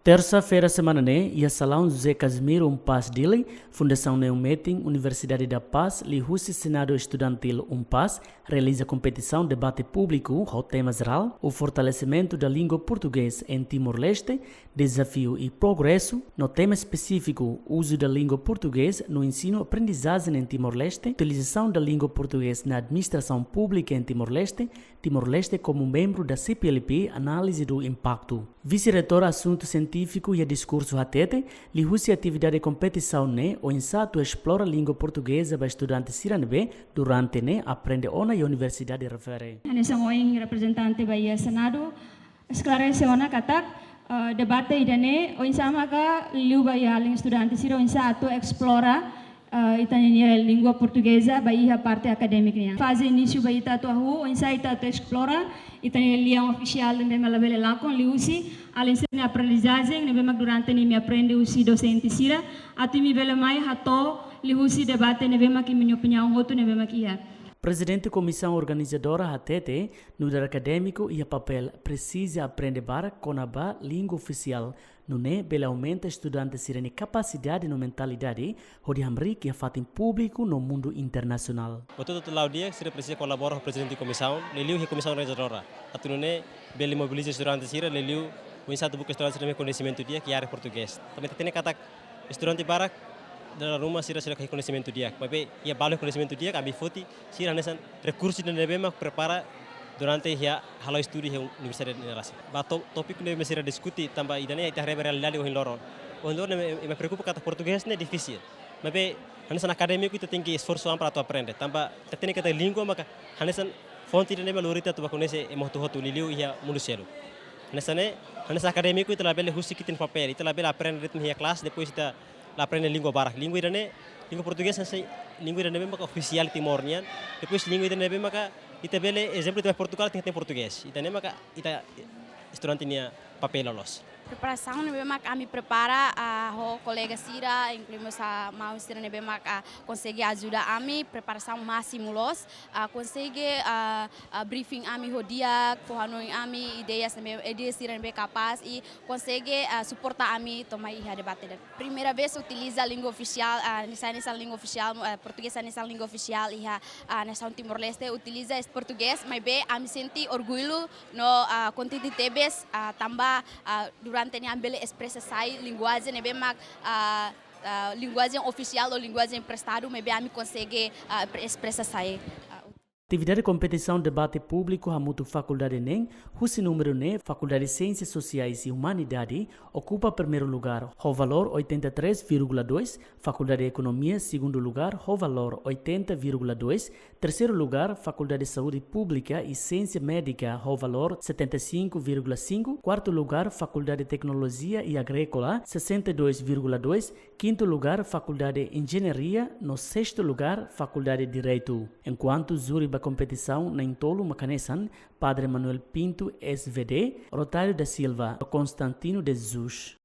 Terça-feira, semana né, e a Salão José Casimiro Paz dele, Fundação Neumeting, Universidade da Paz, Lihusi Senado Estudantil Paz, realiza competição debate público, o tema geral, o fortalecimento da língua portuguesa em Timor-Leste, desafio e progresso, no tema específico, uso da língua portuguesa no ensino-aprendizagem em Timor-Leste, utilização da língua portuguesa na administração pública em Timor-Leste, Timor-Leste como membro da CPLP, análise do impacto. Vice-reitor Assunto Científico e Discurso Hatete, Lihusi atividade de competição né, o insato explora a língua portuguesa para estudantes siranbe durante né, aprende ona e universidade refere. Nessa moing representante Bahia Senado, esclarece ona katak debate idane o insama ka liu Bahia ling estudantes sira o insato explora itania língua portuguesa Bahia parte academicnya. Fase início Bahia tatu o insaita tu explora itania liang oficial de malabele lakon liusi além de aprendizagem nebe mag durante ni me aprende usi docente sira atu mi bele mai hato liusi debate nebe mag minha opinião hotu nebe mag ia. Presidente da Comissão Organizadora HTT, no dar acadêmico e a papel precisa aprender para conaba língua oficial, no né, bela aumenta estudantes serem capacidade no mentalidade, onde hamri que fatem público no mundo internacional. Betul lá o dia se precisa colaborar com o presidente da comissão, leliu a comissão organizadora, atu no né, bela mobiliza estudantes sira, leliu o insato buca estudantes também conhecimento dia que área português. Também tem kata estudante para dalam rumah sira conhecimento dia, tapi ia balik conhecimento dia kami foti sira nesan recursos dan nebema prepara durante ia halo studi di Universidade de Rasi. Bato topik nebe sira diskuti tambah idane ita realidade ohin loro. Ohin loro me preocupa kata português ne difícil. Tapi hanesan acadêmico ita tem que esforço para tu aprender. Tambah tem kata língua maka hanesan fonte nebe lorita tu baconese emoto hotu liliu ia munducelo. Hanesan acadêmico ita labele husi kitin papel, ita labele aprender ritmo ia kelas depois ita aprender língua barak. Língua irane, língua portuguesa língua irane maka oficial timornian. Depois língua irane maka ita bele exemplo de Portugal tem português. Ita maka ita estudante nia papel lolos. Preparação memang kami prepara o colega Sira, incluímos a mau Sira memang consegue ajudar kami preparação máximo los, consegue briefing kami ho dia, pohanoi kami ideias Sira memang capaz e consegue suportar kami tomar ia debate. Primeira vez utiliza a língua oficial, nessa língua oficial portuguesa nessa língua oficial ia nessa Timor-Leste utiliza português, mas bem kami senti orgulho no conteúdo TBS tambah durante ni ambil expressa sai linguagem nebe mag linguagem oficial ou linguagem emprestado nebe ami consegue expressa sai. Atividade de competição debate público a mutu faculdade NEM, o número NEM, Faculdade de Ciências Sociais e Humanidade, ocupa primeiro lugar, o valor 83,2, Faculdade de Economia, segundo lugar, o valor 80,2, terceiro lugar, Faculdade de Saúde Pública e Ciência Médica, o valor 75,5, quarto lugar, Faculdade de Tecnologia e Agrícola, 62,2, quinto lugar, Faculdade de Engenharia, no sexto lugar, Faculdade de Direito. Enquanto Zuri competição na Intolo Macanesan, Padre Manuel Pinto, SVD, Rotário da Silva, Constantino de Jesus.